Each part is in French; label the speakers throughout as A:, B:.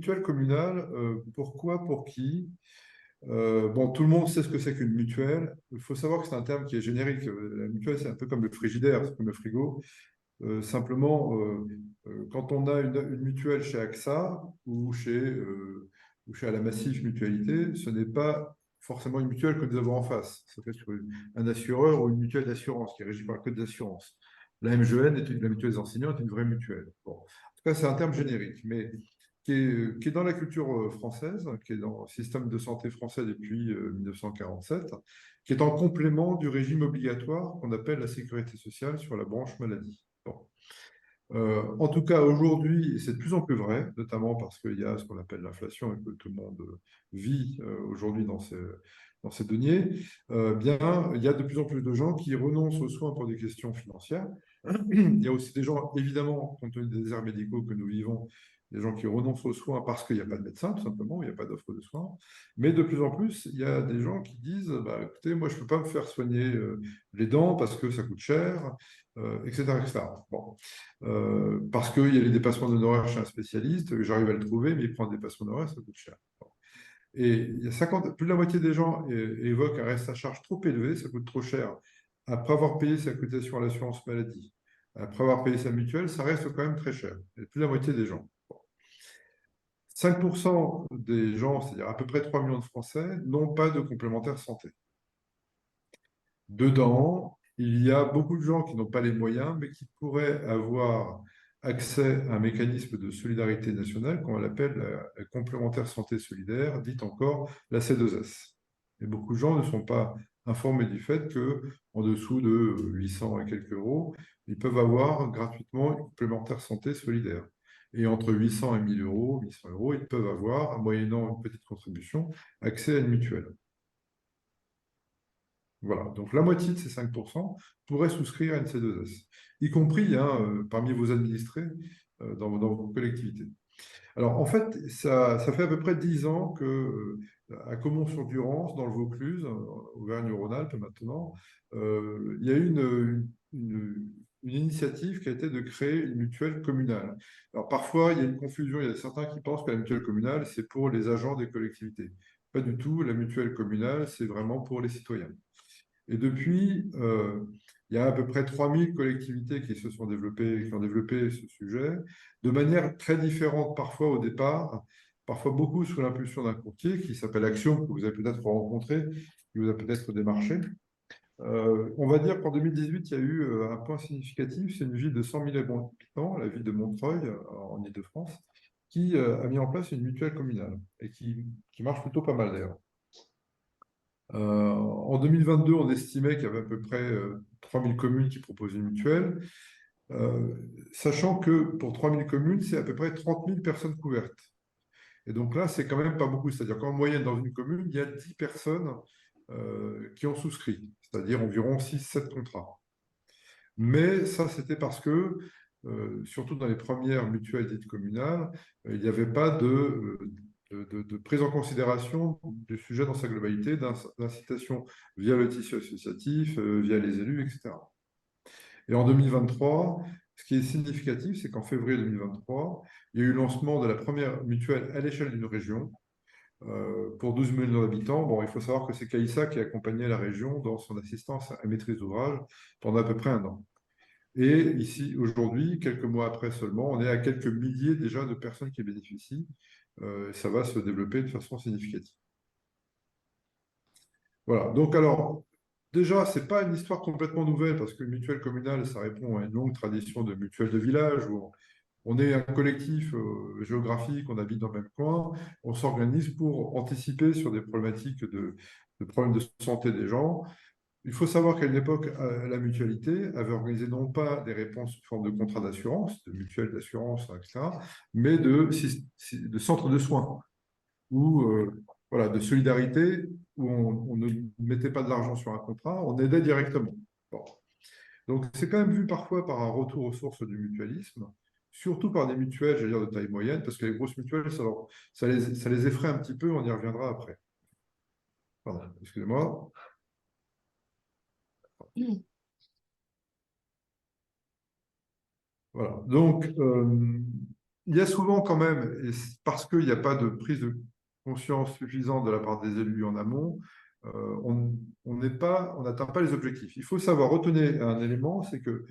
A: mutuelle communale, pourquoi, pour qui? Bon, tout le monde sait ce que c'est qu'une mutuelle. Il faut savoir que c'est un terme qui est générique. La mutuelle, c'est un peu comme le frigidaire, c'est comme le frigo. Simplement, quand on a une mutuelle chez AXA ou chez la Massif Mutualité, ce n'est pas forcément une mutuelle que nous avons en face. Ça peut être un assureur ou une mutuelle d'assurance qui est régie par le code d'assurance. La MGN, la mutuelle des enseignants, est une vraie mutuelle. Bon. En tout cas, c'est un terme générique, mais qui est dans la culture française, qui est dans le système de santé français depuis 1947, qui est en complément du régime obligatoire qu'on appelle la sécurité sociale sur la branche maladie. Bon. En tout cas, aujourd'hui, et c'est de plus en plus vrai, notamment parce qu'il y a ce qu'on appelle l'inflation et que tout le monde vit aujourd'hui dans ces deniers, bien, il y a de plus en plus de gens qui renoncent aux soins pour des questions financières. Il y a aussi des gens, évidemment, compte tenu des déserts médicaux que nous vivons, des gens qui renoncent aux soins parce qu'il n'y a pas de médecin, tout simplement, il n'y a pas d'offre de soins. Mais de plus en plus, il y a des gens qui disent, bah, écoutez, moi, je ne peux pas me faire soigner les dents parce que ça coûte cher, etc., etc. Bon. Parce qu'il y a les dépassements d'honoraires chez un spécialiste, j'arrive à le trouver, mais il prend un dépassement d'honoraires, ça coûte cher. Bon. Et il y a 50, plus de la moitié des gens évoquent un reste à charge trop élevé, ça coûte trop cher. Après avoir payé sa cotisation à l'assurance maladie, après avoir payé sa mutuelle, ça reste quand même très cher. Et plus de la moitié des gens. Bon. 5% des gens, c'est-à-dire à peu près 3 millions de Français, n'ont pas de complémentaire santé. Dedans, il y a beaucoup de gens qui n'ont pas les moyens, mais qui pourraient avoir accès à un mécanisme de solidarité nationale qu'on appelle la complémentaire santé solidaire, dite encore la C2S. Et beaucoup de gens ne sont pas informés du fait qu'en dessous de 800 et quelques euros, ils peuvent avoir gratuitement une complémentaire santé solidaire. Et entre 800 et 1000 euros, 1100 euros, ils peuvent avoir, moyennant une petite contribution, accès à une mutuelle. Voilà, donc la moitié de ces 5% pourraient souscrire à une C2S, y compris parmi vos administrés dans vos collectivités. Alors en fait, ça fait à peu près 10 ans que à Caumont-sur-Durance, dans le Vaucluse, Auvergne-Rhône-Alpes maintenant, il y a eu une initiative qui a été de créer une mutuelle communale. Alors parfois, il y a une confusion, il y a certains qui pensent que la mutuelle communale, c'est pour les agents des collectivités. Pas du tout, la mutuelle communale, c'est vraiment pour les citoyens. Et depuis, il y a à peu près 3000 collectivités qui se sont développées, qui ont développé ce sujet, de manière très différente parfois au départ, parfois beaucoup sous l'impulsion d'un courtier qui s'appelle Axiom, que vous avez peut-être rencontré, qui vous a peut-être démarché. On va dire qu'en 2018, il y a eu un point significatif, c'est une ville de 100 000 habitants, la ville de Montreuil, en Île-de-France, qui a mis en place une mutuelle communale et qui marche plutôt pas mal d'ailleurs. En 2022, on estimait qu'il y avait à peu près 3000 communes qui proposaient une mutuelle, sachant que pour 3000 communes, c'est à peu près 30 000 personnes couvertes. Et donc là, c'est quand même pas beaucoup. C'est-à-dire qu'en moyenne, dans une commune, il y a 10 personnes qui ont souscrit, c'est-à-dire environ 6-7 contrats. Mais ça, c'était parce que, surtout dans les premières mutuelles dites communales, il n'y avait pas de prise en considération du sujet dans sa globalité, d'incitation via le tissu associatif, via les élus, etc. Et en 2023, ce qui est significatif, c'est qu'en février 2023, il y a eu le lancement de la première mutuelle à l'échelle d'une région pour 12 millions d'habitants. Bon, il faut savoir que c'est CAISA qui accompagnait la région dans son assistance à maîtrise d'ouvrage pendant à peu près un an. Et ici, aujourd'hui, quelques mois après seulement, on est à quelques milliers déjà de personnes qui bénéficient. Ça va se développer de façon significative. Voilà. Donc, alors, déjà, ce n'est pas une histoire complètement nouvelle parce que mutuelle communale, ça répond à une longue tradition de mutuelle de village où on est un collectif géographique, on habite dans le même coin, on s'organise pour anticiper sur des problématiques de problèmes de santé des gens. Il faut savoir qu'à une époque, la mutualité avait organisé non pas des réponses sous forme de contrats d'assurance, de mutuelles d'assurance, etc., mais de centres de soins, ou voilà, de solidarité, où on ne mettait pas de l'argent sur un contrat, on aidait directement. Bon. Donc c'est quand même vu parfois par un retour aux sources du mutualisme, surtout par des mutuelles, j'allais dire de taille moyenne, parce que les grosses mutuelles, ça les effraie un petit peu, on y reviendra après. Pardon, excusez-moi. Voilà. Donc, il y a souvent quand même, et parce qu'il n'y a pas de prise de conscience suffisante de la part des élus en amont, on n'atteint pas les objectifs. Il faut savoir retenir un élément, c'est que,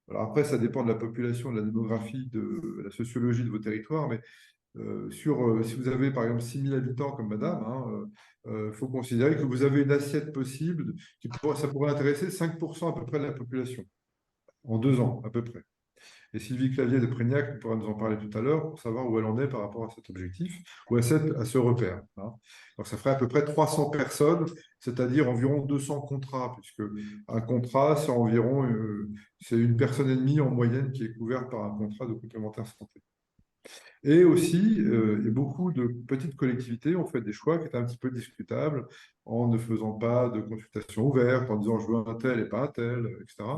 A: alors après, ça dépend de la population, de la démographie, de la sociologie de vos territoires, mais si vous avez par exemple 6 000 habitants comme madame, il faut considérer que vous avez une assiette possible ça pourrait intéresser 5% à peu près de la population, en 2 ans à peu près. Et Sylvie Clavier de Prégnac pourra nous en parler tout à l'heure pour savoir où elle en est par rapport à cet objectif ou à ce repère. Donc ça ferait à peu près 300 personnes, c'est-à-dire environ 200 contrats, puisque un contrat, c'est une personne et demie en moyenne qui est couverte par un contrat de complémentaire santé. Et aussi, beaucoup de petites collectivités ont fait des choix qui étaient un petit peu discutables en ne faisant pas de consultation ouverte, en disant je veux un tel et pas un tel, etc.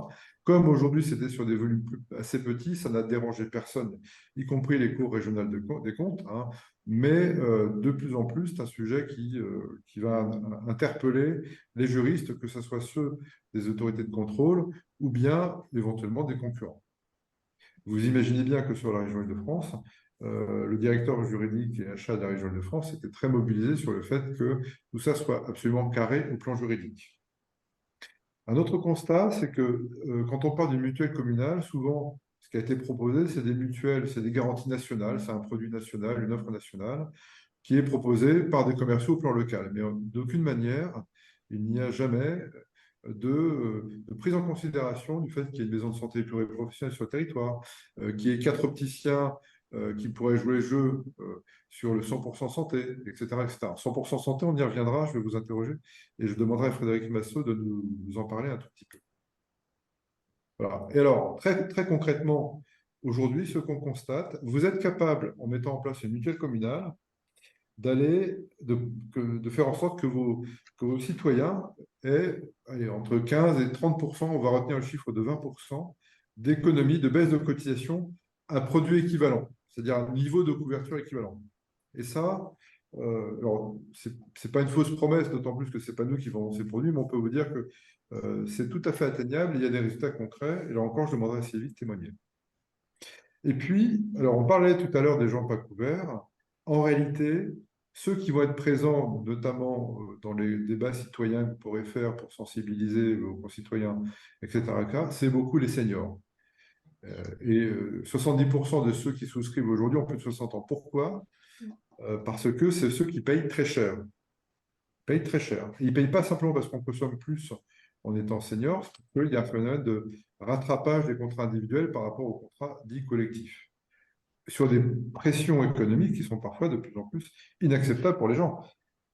A: Comme aujourd'hui c'était sur des volumes assez petits, ça n'a dérangé personne, y compris les cours régionales des comptes. Mais de plus en plus, c'est un sujet qui va interpeller les juristes, que ce soit ceux des autorités de contrôle ou bien éventuellement des concurrents. Vous imaginez bien que sur la région Île-de-France, le directeur juridique et achat de la région Île-de-France était très mobilisé sur le fait que tout ça soit absolument carré au plan juridique. Un autre constat, c'est que quand on parle d'une mutuelle communale, souvent, ce qui a été proposé, c'est des mutuelles, c'est des garanties nationales, c'est un produit national, une offre nationale, qui est proposée par des commerciaux au plan local. Mais d'aucune manière, il n'y a jamais de prise en considération du fait qu'il y ait une maison de santé pluriprofessionnelle sur le territoire, qu'il y ait 4 opticiens qui pourraient jouer le jeu sur le 100% santé, etc., etc. 100% santé, on y reviendra, je vais vous interroger, et je demanderai à Frédéric Massot de nous en parler un tout petit peu. Voilà. Et alors, très, très concrètement, aujourd'hui, ce qu'on constate, vous êtes capable, en mettant en place une mutuelle communale, de faire en sorte que vos citoyens aient entre 15 et 30%, on va retenir le chiffre de 20%, d'économie, de baisse de cotisation à produit équivalent, c'est-à-dire un niveau de couverture équivalent. Et ça, alors, c'est pas une fausse promesse, d'autant plus que c'est pas nous qui vendons ces produits, mais on peut vous dire que c'est tout à fait atteignable, il y a des résultats concrets, et là encore, je demanderai à Sylvie de témoigner. Et puis, alors on parlait tout à l'heure des gens pas couverts. En réalité, ceux qui vont être présents, notamment dans les débats citoyens que vous pourrez faire pour sensibiliser vos concitoyens, etc., c'est beaucoup les seniors. Et 70% de ceux qui souscrivent aujourd'hui ont plus de 60 ans. Pourquoi? Parce que c'est ceux qui payent très cher. Ils payent très cher. Ils ne payent pas simplement parce qu'on consomme plus en étant senior, c'est qu'il y a un phénomène de rattrapage des contrats individuels par rapport aux contrats dits collectifs, sur des pressions économiques qui sont parfois de plus en plus inacceptables pour les gens.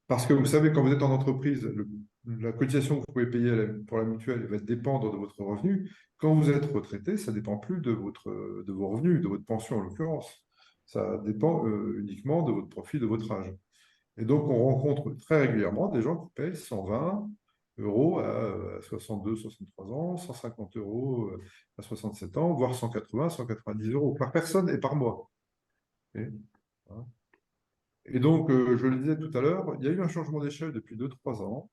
A: Parce que vous savez, quand vous êtes en entreprise, la cotisation que vous pouvez payer pour la mutuelle va dépendre de votre revenu. Quand vous êtes retraité, ça ne dépend plus de vos revenus, de votre pension en l'occurrence. Ça dépend uniquement de votre profit, de votre âge. Et donc, on rencontre très régulièrement des gens qui payent 120 euros à 62, 63 ans, 150 euros à 67 ans, voire 180, 190 euros par personne et par mois. Et donc, je le disais tout à l'heure, il y a eu un changement d'échelle depuis 2-3 ans.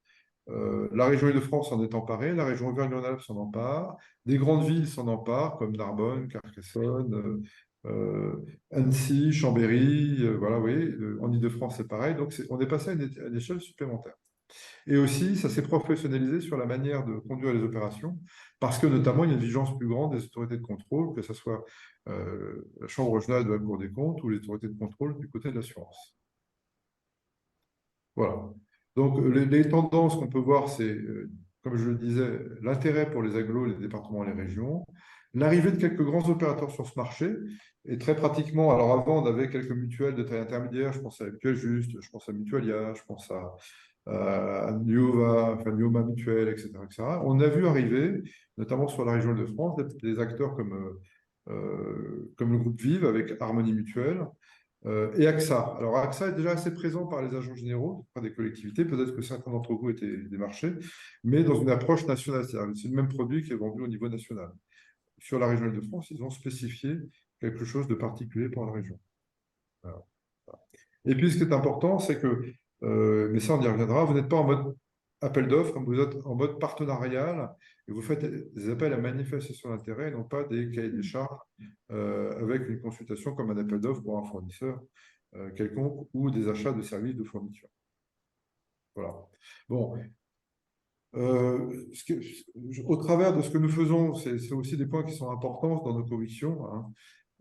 A: La région Île-de-France s'en est emparée, la région Auvergne-Rhône-Alpes s'en empare, des grandes villes s'en emparent, comme Narbonne, Carcassonne, Annecy, Chambéry, voilà, oui, en Île-de-France c'est pareil. Donc, on est passé à une échelle supplémentaire. Et aussi, ça s'est professionnalisé sur la manière de conduire les opérations, parce que notamment, il y a une vigilance plus grande des autorités de contrôle, que ce soit la Chambre régionale de la Cour des comptes ou les autorités de contrôle du côté de l'assurance. Voilà. Donc, les tendances qu'on peut voir, c'est, comme je le disais, l'intérêt pour les agglos, les départements et les régions, l'arrivée de quelques grands opérateurs sur ce marché, et très pratiquement, alors avant, on avait quelques mutuelles de taille intermédiaire, je pense à Mutuelle Juste, je pense à Mutualia, je pense à Nuova, enfin Nuoma Mutuelle, etc., etc. On a vu arriver, notamment sur la région de France, des acteurs comme le groupe Vive avec Harmonie Mutuelle, et AXA. Alors, AXA est déjà assez présent par les agents généraux, par des collectivités. Peut-être que certains d'entre vous étaient démarchés, mais dans une approche nationale. C'est-à-dire c'est le même produit qui est vendu au niveau national. Sur la région de France, ils ont spécifié quelque chose de particulier pour la région. Voilà. Et puis, ce qui est important, c'est que, mais ça, on y reviendra, vous n'êtes pas en mode appel d'offres, vous êtes en mode partenarial et vous faites des appels à manifestation d'intérêt et non pas des cahiers des charges avec une consultation comme un appel d'offres pour un fournisseur quelconque ou des achats de services de fourniture. Voilà. Bon, au travers de ce que nous faisons, c'est aussi des points qui sont importants dans nos convictions, hein.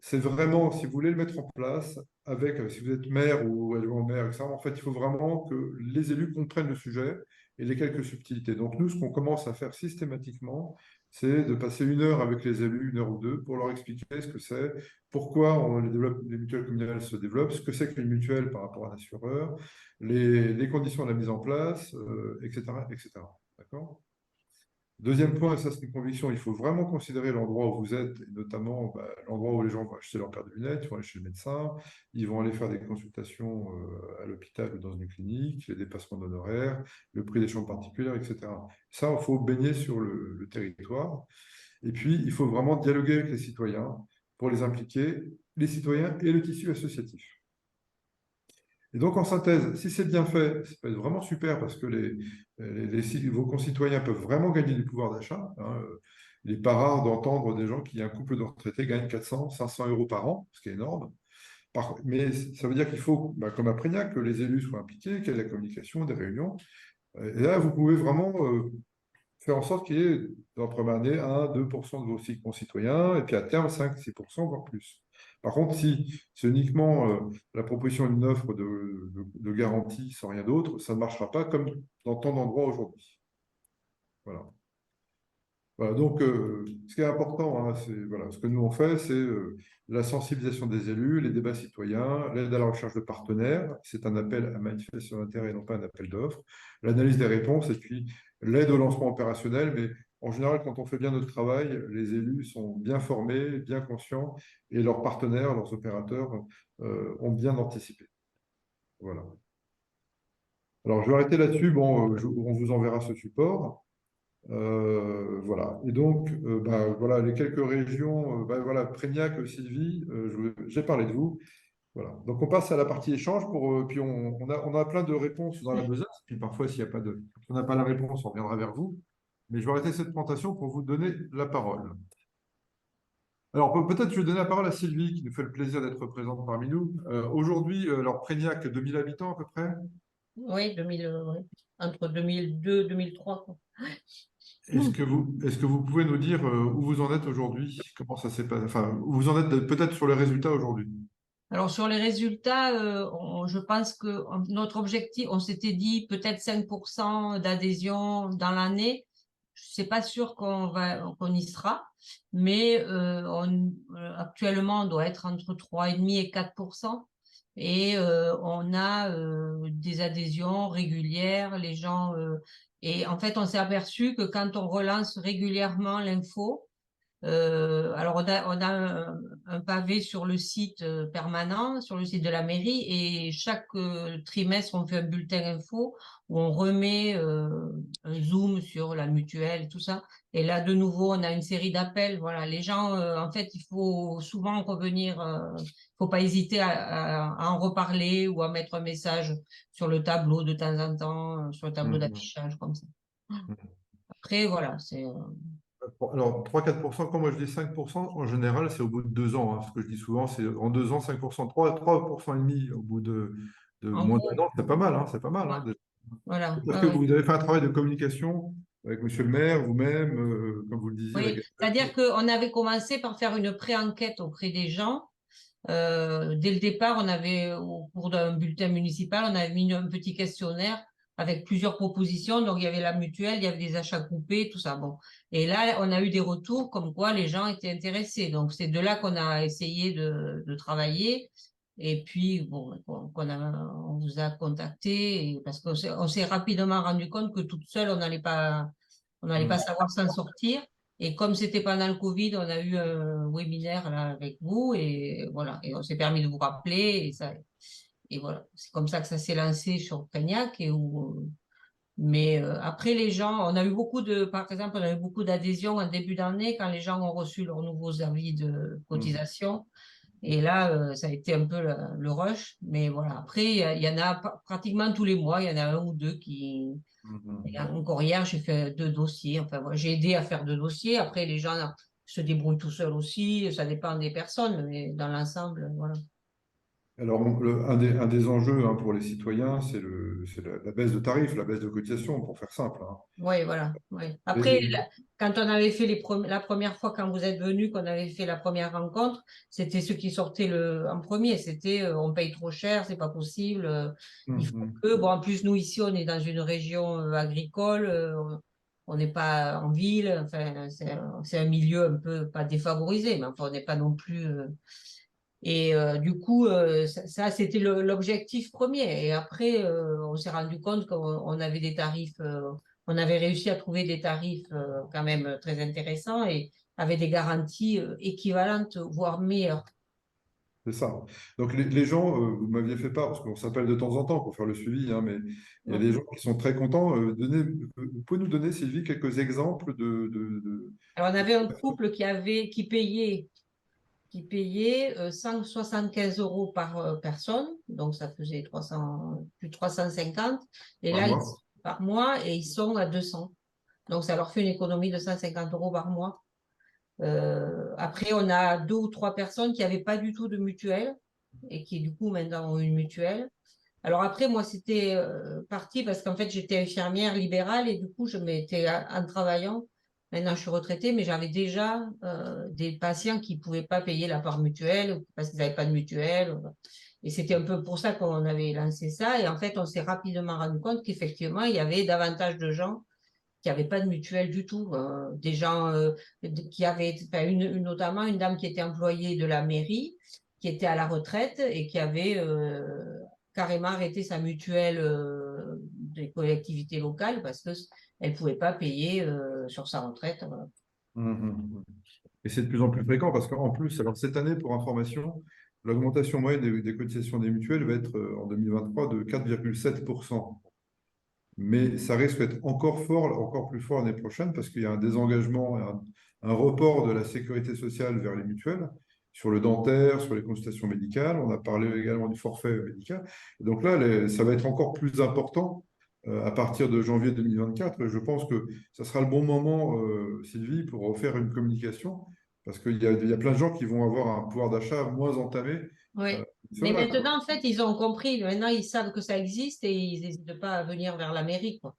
A: C'est vraiment, si vous voulez le mettre en place, avec, si vous êtes maire ou adjoint au maire, etc., en fait, il faut vraiment que les élus comprennent le sujet et les quelques subtilités. Donc, nous, ce qu'on commence à faire systématiquement, c'est de passer 1 heure avec les élus, 1 heure ou 2, pour leur expliquer ce que c'est, pourquoi les mutuelles communales se développent, ce que c'est qu'une mutuelle par rapport à un assureur, les conditions de la mise en place, etc., etc. D'accord? Deuxième point, et ça c'est une conviction, il faut vraiment considérer l'endroit où vous êtes, et notamment l'endroit où les gens vont acheter leur paire de lunettes, ils vont aller chez le médecin, ils vont aller faire des consultations à l'hôpital ou dans une clinique, les dépassements d'honoraires, le prix des chambres particulières, etc. Ça, il faut baigner sur le territoire. Et puis, il faut vraiment dialoguer avec les citoyens pour les impliquer, les citoyens et le tissu associatif. Et donc, en synthèse, si c'est bien fait, ça peut être vraiment super parce que vos concitoyens peuvent vraiment gagner du pouvoir d'achat, hein. Il n'est pas rare d'entendre des gens qui, un couple de retraités, gagnent 400, 500 euros par an, ce qui est énorme. Mais ça veut dire qu'il faut, comme à Prégnac, que les élus soient impliqués, qu'il y ait de la communication, des réunions. Et là, vous pouvez vraiment faire en sorte qu'il y ait, dans la première année, 1-2% de vos concitoyens, et puis à terme, 5-6%, voire plus. Par contre, si c'est uniquement la proposition d'une offre de garantie sans rien d'autre, ça ne marchera pas comme dans tant d'endroits aujourd'hui. Voilà. Voilà, donc, ce qui est important, hein, voilà, ce que nous on fait, c'est la sensibilisation des élus, les débats citoyens, l'aide à la recherche de partenaires, c'est un appel à manifestation d'intérêt et non pas un appel d'offres, l'analyse des réponses et puis l'aide au lancement opérationnel. Mais en général, quand on fait bien notre travail, les élus sont bien formés, bien conscients et leurs partenaires, leurs opérateurs ont bien anticipé. Voilà. Alors, je vais arrêter là-dessus. Bon, on vous enverra ce support. Voilà. Et donc, voilà, les quelques régions, voilà, Prégnac, Sylvie, j'ai parlé de vous. Voilà. Donc, on passe à la partie échange puis on a plein de réponses dans la besace. Puis parfois, s'il n'y a pas si on n'a pas la réponse, on reviendra vers vous. Mais je vais arrêter cette présentation pour vous donner la parole. Alors, peut-être je vais donner la parole à Sylvie, qui nous fait le plaisir d'être présente parmi nous. Aujourd'hui, alors Prégnac, 2000 habitants à peu près.
B: Oui, 2000, ouais. Entre 2002 et 2003, quoi.
A: Est-ce que vous pouvez nous dire où vous en êtes aujourd'hui? Comment ça s'est passé? Enfin, où vous en êtes peut-être sur les résultats aujourd'hui.
B: Alors sur les résultats, je pense que notre objectif, on s'était dit peut-être 5% d'adhésion dans l'année. Je ne suis pas sûr qu'on y sera, mais actuellement on doit être entre 3,5 et 4%. Et on a des adhésions régulières, les gens. Et en fait, on s'est aperçu que quand on relance régulièrement l'info, alors, on a un pavé sur le site permanent, sur le site de la mairie, et chaque trimestre, on fait un bulletin info où on remet un zoom sur la mutuelle, tout ça. Et là, de nouveau, on a une série d'appels. Voilà, les gens, en fait, il faut souvent revenir. Faut pas hésiter à en reparler ou à mettre un message sur le tableau de temps en temps, sur le tableau
A: Mhm.
B: d'affichage comme ça.
A: Mhm.
B: Après, voilà, c'est.
A: Alors, 3-4%, quand moi je dis 5%, en général, c'est au bout de 2 ans, hein. Ce que je dis souvent, c'est en 2 ans, 5%, 3% et demi au bout de
B: En
A: moins
B: gros,
A: d'1 an, c'est pas mal, hein, c'est pas mal,
B: ouais,
A: hein.
B: voilà.
A: C'est-à-dire
B: Ouais,
A: que
B: ouais.
A: vous avez fait un travail de communication avec monsieur le maire, vous-même, comme vous le disiez, la
B: Oui,
A: Gazette.
B: c'est-à-dire qu'on avait commencé par faire une pré-enquête auprès des gens. Dès le départ, au cours d'un bulletin municipal, on avait mis un petit questionnaire avec plusieurs propositions. Donc, il y avait la mutuelle, il y avait des achats groupés, tout ça. Bon. Et là, on a eu des retours comme quoi les gens étaient intéressés. Donc, c'est de là qu'on a essayé de travailler. Et puis, bon, on vous a contacté parce qu'on s'est rapidement rendu compte que toute seule, on n'allait pas
A: Mhm.
B: savoir s'en sortir. Et comme c'était pendant le Covid, on a eu un webinaire là avec vous et voilà. Et on s'est permis de vous rappeler et voilà. C'est comme ça que ça s'est lancé sur Cagnac mais après les gens, par exemple, on a eu beaucoup d'adhésions en début d'année quand les gens ont reçu leurs nouveaux avis de
A: Mhm.
B: cotisation. Et là, ça a été un peu le rush. Mais voilà. Après, il y en a pratiquement tous les mois, il y en a un ou deux Et
A: Mhm.
B: encore hier, j'ai fait 2 dossiers. Enfin, voilà, j'ai aidé à faire 2 dossiers. Après, les gens se débrouillent tout seuls aussi. Ça dépend des personnes, mais dans l'ensemble, voilà.
A: Alors, un des enjeux hein, pour les citoyens, c'est la baisse de tarifs, la baisse de cotisation, pour faire simple. Hein.
B: Oui, voilà. Ouais. Après,
A: Et,
B: quand on avait fait la première fois, quand vous êtes venu, qu'on avait fait la première rencontre, c'était ceux qui sortaient en premier. C'était on paye trop cher, c'est pas possible. Il faut
A: Mhm.
B: que. Bon, en plus, nous, ici, on est dans une région agricole. On n'est pas en ville. Enfin, c'est un milieu un peu, pas défavorisé, mais enfin, on n'est pas non plus. Et du coup, ça, c'était l'objectif premier. Et après, on s'est rendu compte qu'on avait des tarifs, on avait réussi à trouver des tarifs quand même très intéressants et avec des garanties équivalentes, voire meilleures.
A: C'est ça. Donc les gens, vous m'aviez fait part, parce qu'on s'appelle de temps en temps pour faire le suivi, hein, mais il y a des
B: Mm.
A: gens qui sont très contents. Vous pouvez nous donner, Sylvie, quelques exemples
B: Alors, on avait un couple qui payait 175 euros par personne, donc ça faisait 300, plus de 350. Et
A: par
B: là,
A: mois?
B: par mois, et ils sont à 200. Donc, ça leur fait une économie de 150 euros par mois. Après, on a 2 ou 3 personnes qui n'avaient pas du tout de mutuelle et qui, du coup, maintenant ont une mutuelle. Alors après, moi, c'était parti parce qu'en fait, j'étais infirmière libérale et du coup, je m'étais en travaillant. Maintenant, je suis retraitée, mais j'avais déjà des patients qui ne pouvaient pas payer la part mutuelle ou parce qu'ils n'avaient pas de mutuelle. Et c'était un peu pour ça qu'on avait lancé ça. Et en fait, on s'est rapidement rendu compte qu'effectivement, il y avait davantage de gens qui n'avaient pas de mutuelle du tout. Des gens qui avaient, enfin, notamment une dame qui était employée de la mairie, qui était à la retraite et qui avait carrément arrêté sa mutuelle des collectivités locales parce qu'elle ne pouvait pas payer sur sa retraite. Voilà.
A: Mhm. Et c'est de plus en plus fréquent parce qu'en plus, alors cette année, pour information, l'augmentation moyenne des cotisations des mutuelles va être en 2023 de 4,7%. Mais ça risque d'être encore fort, encore plus fort l'année prochaine parce qu'il y a un désengagement, un report de la sécurité sociale vers les mutuelles sur le dentaire, sur les consultations médicales. On a parlé également du forfait médical. Et donc là, ça va être encore plus important à partir de janvier 2024. Et je pense que ça sera le bon moment, Sylvie, pour refaire une communication parce qu'il y a plein de gens qui vont avoir un pouvoir d'achat moins entamé.
B: Oui.
A: euh,
B: Mais
A: Cela, quoi.
B: maintenant, en fait, ils ont compris. Maintenant, ils savent que ça existe et ils n'hésitent pas à venir vers la mairie, quoi.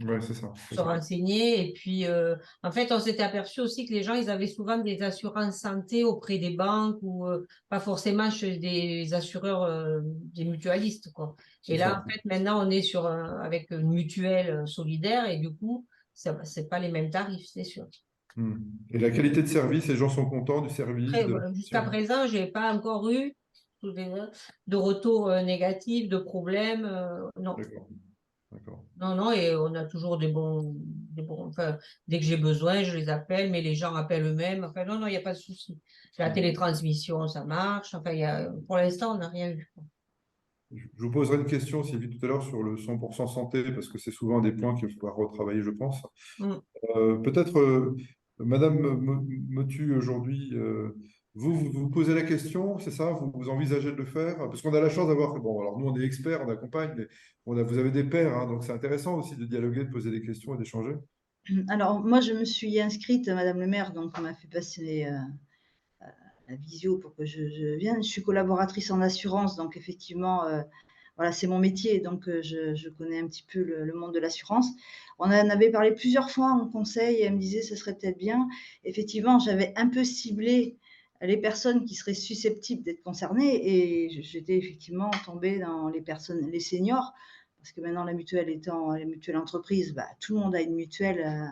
A: Ouais, c'est ça, c'est
B: Se
A: ça.
B: renseigner. Et puis, en fait, on s'était aperçu aussi que les gens, ils avaient souvent des assurances santé auprès des banques ou pas forcément chez des assureurs, des mutualistes, quoi.
A: C'est
B: Et là,
A: ça.
B: en fait, maintenant, on est avec une mutuelle solidaire et du coup, c'est pas les mêmes tarifs, c'est sûr.
A: Hmm. Et la qualité de service, les gens sont contents du service,
B: Après,
A: de
B: voilà, jusqu'à
A: l'attention.
B: présent, j'ai pas encore eu de retour négatif, de problème. Non.
A: D'accord, d'accord.
B: Non, non, et on a toujours enfin, dès que j'ai besoin, je les appelle, mais les gens appellent eux-mêmes. Enfin, non, non, il n'y a pas de souci. La
A: Hmm.
B: télétransmission, ça marche. Enfin, pour l'instant, on n'a rien eu.
A: Je vous poserai une question, Sylvie, tout à l'heure sur le 100% santé, parce que c'est souvent un des points qu'il va falloir retravailler, je pense.
B: Mm.
A: Peut-être, Madame Motu, aujourd'hui, vous posez la question, c'est ça? Vous envisagez de le faire? Parce qu'on a la chance d'avoir, bon, alors nous, on est experts, on accompagne, mais vous avez des pairs, hein, donc c'est intéressant aussi de dialoguer, de poser des questions et d'échanger.
C: Alors, moi, je me suis inscrite, Madame le maire, donc on m'a fait passer la visio pour que je vienne. Je suis collaboratrice en assurance, donc effectivement, voilà, c'est mon métier, donc je connais un petit peu le monde de l'assurance. On en avait parlé plusieurs fois en conseil et elle me disait ce serait peut-être bien. Effectivement, j'avais un peu ciblé les personnes qui seraient susceptibles d'être concernées et j'étais effectivement tombée dans les personnes, les seniors, parce que maintenant la mutuelle étant la mutuelle entreprise, bah, tout le monde a une mutuelle.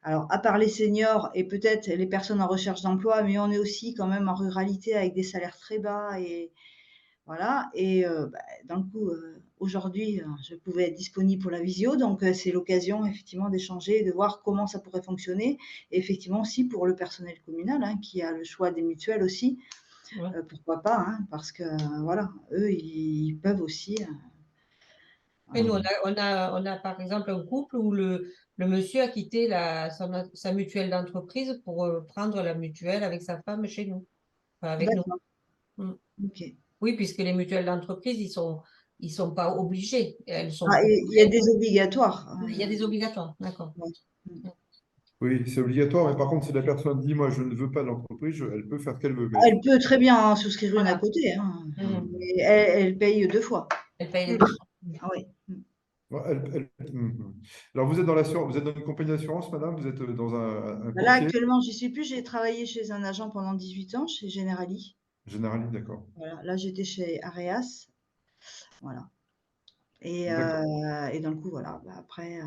C: Alors, à part les seniors et peut-être les personnes en recherche d'emploi, mais on est aussi quand même en ruralité avec des salaires très bas et voilà. Et bah, d'un coup, aujourd'hui, je pouvais être disponible pour la visio, donc c'est l'occasion effectivement d'échanger et de voir comment ça pourrait fonctionner. Et effectivement aussi pour le personnel communal, hein, qui a le choix des mutuelles aussi,
B: Ouais.
C: pourquoi pas, hein, parce que voilà, eux, ils peuvent aussi,
B: Et
C: voilà.
B: nous, on a par exemple un couple où le monsieur a quitté sa mutuelle d'entreprise pour prendre la mutuelle avec sa femme chez nous, enfin, avec nous.
C: D'accord,
B: Mm.
C: OK.
B: Oui, puisque les mutuelles d'entreprise, ils sont pas obligés. Elles sont
C: Ah, il y a
B: proposées.
C: des obligatoires.
B: Il y a des obligatoires, d'accord.
C: Ouais.
A: Oui, c'est obligatoire, mais par contre, si la personne dit, moi, je ne veux pas de l'entreprise, elle peut faire ce qu'elle veut. Mais
C: Elle peut très bien en souscrire une à
B: Voilà.
C: côté, hein,
B: Mhm.
C: mais elle paye 2 fois.
B: Elle paye les
C: Mm.
B: deux.
C: Ah oui.
A: ouais, alors, vous êtes dans l'assurance, vous êtes dans une compagnie d'assurance, madame? Vous êtes dans un
C: Là,
A: courtier?
C: actuellement, j'y suis plus. J'ai travaillé chez un agent pendant 18 ans, chez Generali.
A: Generali, d'accord.
C: Voilà. Là, j'étais chez Areas. Voilà.
A: D'accord.
C: Et dans le coup, voilà. Bah, après,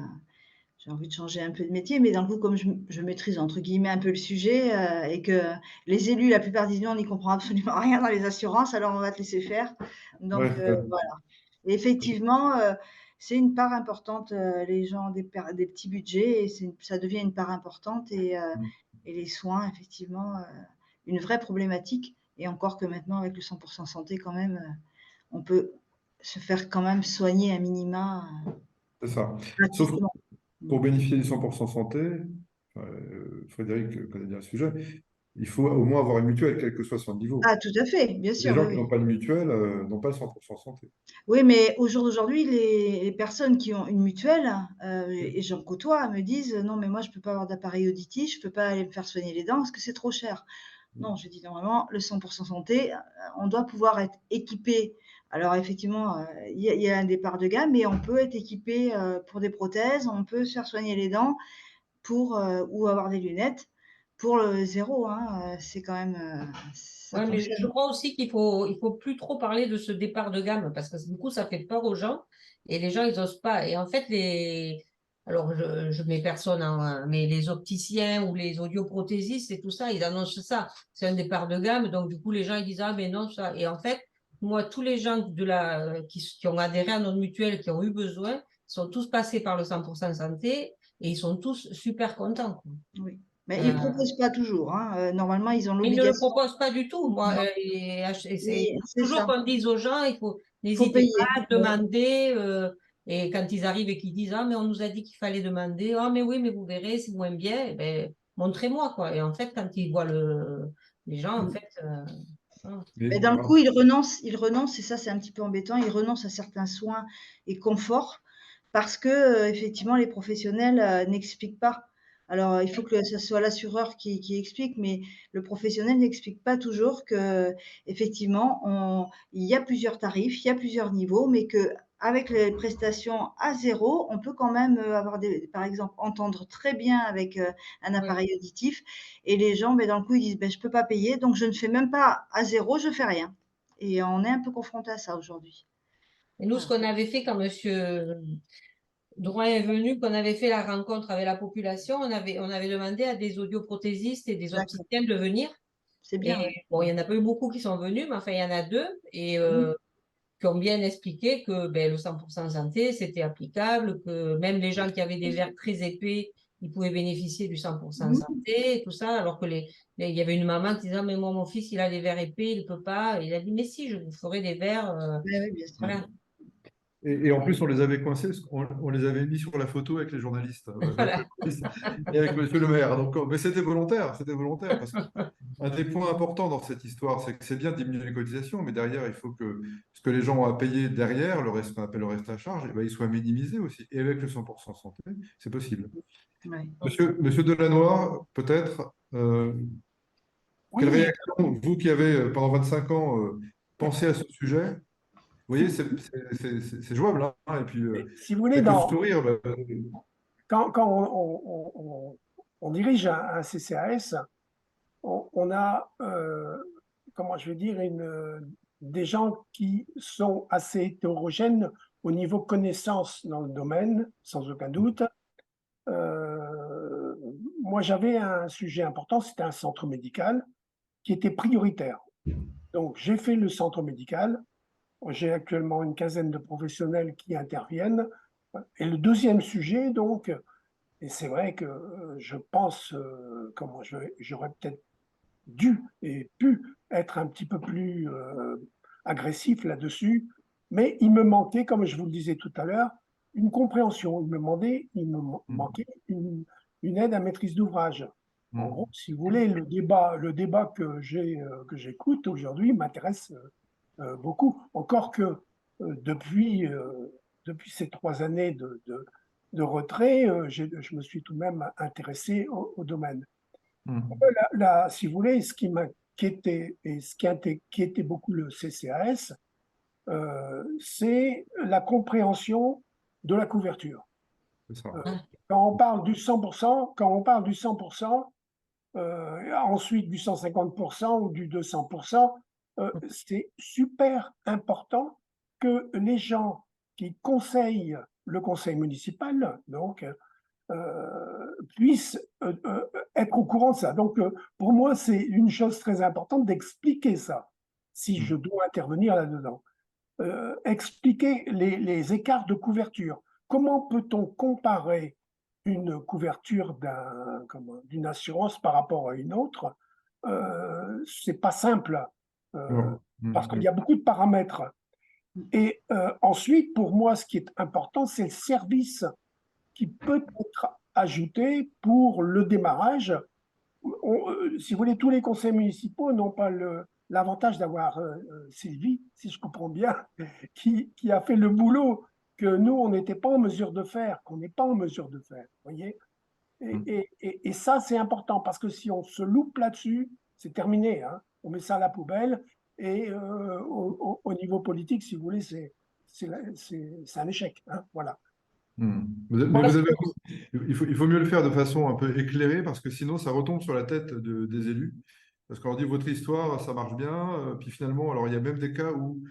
C: j'ai envie de changer un peu de métier, mais dans le coup, comme je maîtrise entre guillemets un peu le sujet et que les élus, la plupart des élus, on n'y comprend absolument rien dans les assurances, alors on va te laisser faire. Donc
A: Ouais,
C: voilà. Et effectivement, c'est une part importante, les gens ont des petits budgets et ça devient une part importante et les soins, effectivement, une vraie problématique. Et encore que maintenant, avec le 100% santé, quand même, on peut se faire quand même soigner à minima
A: c'est ça. Sauf que
C: gratuitement.
A: pour bénéficier du 100% santé, Frédéric connaît bien le sujet, il faut au moins avoir une mutuelle, quel que soit son niveau.
C: Ah, tout à fait, bien
A: Les
C: sûr, oui,
A: gens qui
C: oui.
A: n'ont pas de mutuelle n'ont pas le 100% santé.
C: Oui, mais au jour d'aujourd'hui, les personnes qui ont une mutuelle, et j'en côtoie, me disent: «Non, mais moi, je ne peux pas avoir d'appareil auditif, je ne peux pas aller me faire soigner les dents parce que c'est trop cher». Non, je dis: «Normalement, le 100% santé, on doit pouvoir être équipé». Alors effectivement, il y a un départ de gamme, mais on peut être équipé, pour des prothèses, on peut se faire soigner les dents ou avoir des lunettes pour le 0, hein, c'est quand même, ça
B: Ouais, mais je
C: fonctionne.
B: crois aussi il faut plus trop parler de ce départ de gamme parce que du coup, ça fait peur aux gens et les gens, ils osent pas. Et en fait, alors je mets personne mais les opticiens ou les audioprothésistes et tout ça, ils annoncent ça. C'est un départ de gamme. Donc, du coup, les gens, ils disent, ah, mais non, ça. Et en fait, moi, tous les gens qui ont adhéré à notre mutuelle, qui ont eu besoin, sont tous passés par le 100% santé et ils sont tous super contents, quoi.
C: Oui, mais ils
B: Euh,
C: proposent pas toujours, hein, normalement, ils ont
B: ils ne le
C: l'obligation.
B: proposent pas du tout, moi.
C: Non,
B: C'est
C: oui, c'est
B: toujours
C: ça,
B: qu'on dise aux gens,
C: il faut
B: n'hésitez
C: payer.
B: pas à demander. Et quand ils arrivent et qu'ils disent, ah, mais on nous a dit qu'il fallait demander, ah, mais oui, mais vous verrez, c'est moins bien, eh ben, montrez-moi, quoi. Et en fait, quand ils voient les gens, en fait, voilà.
A: Mais
C: Mais dans le coup, ils renoncent et ça, c'est un petit peu embêtant, ils renoncent à certains soins et conforts parce que, effectivement, les professionnels, n'expliquent pas. Alors, il faut que ce soit l'assureur qui explique, mais le professionnel n'explique pas toujours qu'effectivement, il y a plusieurs tarifs, il y a plusieurs niveaux, mais qu'avec les prestations à 0, on peut quand même, avoir par exemple, entendre très bien avec, un
B: Ouais.
C: appareil auditif et les gens, beh, dans le coup, ils disent: «Beh, je ne peux pas payer, donc je ne fais même pas à 0, je fais rien» et on est un peu confronté à ça aujourd'hui.
B: Et nous, ce
C: Voilà.
B: qu'on avait fait quand Monsieur Drouin est venu, qu'on avait fait la rencontre avec la population, on avait demandé à des audioprothésistes et des
C: D'accord,
B: opticiens de venir.
C: c'est
B: Et
C: bien, ouais.
B: bon, il n'y en a pas eu beaucoup qui sont venus, mais enfin, il y en a deux. Et
C: Mmh.
B: qui ont bien expliqué que ben, le 100% santé, c'était applicable, que même les gens qui avaient des verres très épais, ils pouvaient bénéficier du 100%
C: Mmh.
B: santé et tout ça, alors que il y avait une maman qui disait, ah, mais moi, mon fils, il a des verres épais, il ne peut pas. Et il a dit, mais si, je vous ferai des verres.
C: Ouais, ouais, bien sûr.
B: Voilà.
A: Et en plus, on les avait coincés, parce qu'on les avait mis sur la photo avec les journalistes, avec le
B: Voilà.
A: journaliste et avec Monsieur le maire. Donc, mais c'était volontaire, parce qu'un des points importants dans cette histoire, c'est que c'est bien de diminuer les cotisations, mais derrière, il faut que ce que les gens ont à payer derrière, le reste qu'on appelle le reste à charge, eh ben, il soit minimisé aussi. Et avec le 100% santé, c'est possible.
C: Ouais.
A: Monsieur Delannoy, peut-être, quelle
D: Oui,
A: réaction, vous qui avez pendant 25 ans pensé à ce sujet, vous voyez, c'est jouable, hein, et puis,
D: si vous voulez,
A: avec le sourire, bah,
D: quand on dirige un CCAS, on a, comment je vais dire, des gens qui sont assez hétérogènes au niveau connaissance dans le domaine, sans aucun doute. Euh, Moi, j'avais un sujet important, c'était un centre médical qui était prioritaire. Donc, j'ai fait le centre médical. J'ai actuellement une quinzaine de professionnels qui interviennent. Et le deuxième sujet, donc, et c'est vrai que je pense, comment j'aurais peut-être dû et pu être un petit peu plus agressif là-dessus, mais il me manquait, comme je vous le disais tout à l'heure, une compréhension. Il me manquait une aide à maîtrise d'ouvrage. En gros, si vous voulez, le débat que j'écoute aujourd'hui m'intéresse beaucoup. Encore que depuis ces 3 années de retrait, je me suis tout de même intéressé au domaine. Si vous voulez, ce qui m'inquiétait et ce qui inquiétait beaucoup le CCAS, c'est la compréhension de la couverture.
A: C'est ça.
D: Quand on parle du 100%, ensuite du 150% ou du 200%, c'est super important que les gens qui conseillent le conseil municipal, donc, puissent être au courant de ça. Donc, pour moi, c'est une chose très importante d'expliquer ça, si je dois intervenir là-dedans. Expliquer les écarts de couverture. Comment peut-on comparer une couverture d'une assurance par rapport à une autre? C'est pas simple, parce qu'il y a beaucoup de paramètres. Et ensuite, pour moi, ce qui est important, c'est le service qui peut être ajouté pour le démarrage. Si vous voulez, tous les conseils municipaux n'ont pas l'avantage d'avoir Sylvie, si je comprends bien, qui a fait le boulot que nous, on n'était pas en mesure de faire, qu'on n'est pas en mesure de faire. Voyez, et ça, c'est important parce que si on se loupe là-dessus, c'est terminé. Hein. On met ça à la poubelle et au niveau politique, si vous voulez, c'est un échec. Hein. Voilà.
A: Mais vous avez, il faut mieux le faire de façon un peu éclairée parce que sinon ça retombe sur la tête des élus. Parce qu'on leur dit votre histoire, ça marche bien. Puis finalement, alors il y a même des cas où,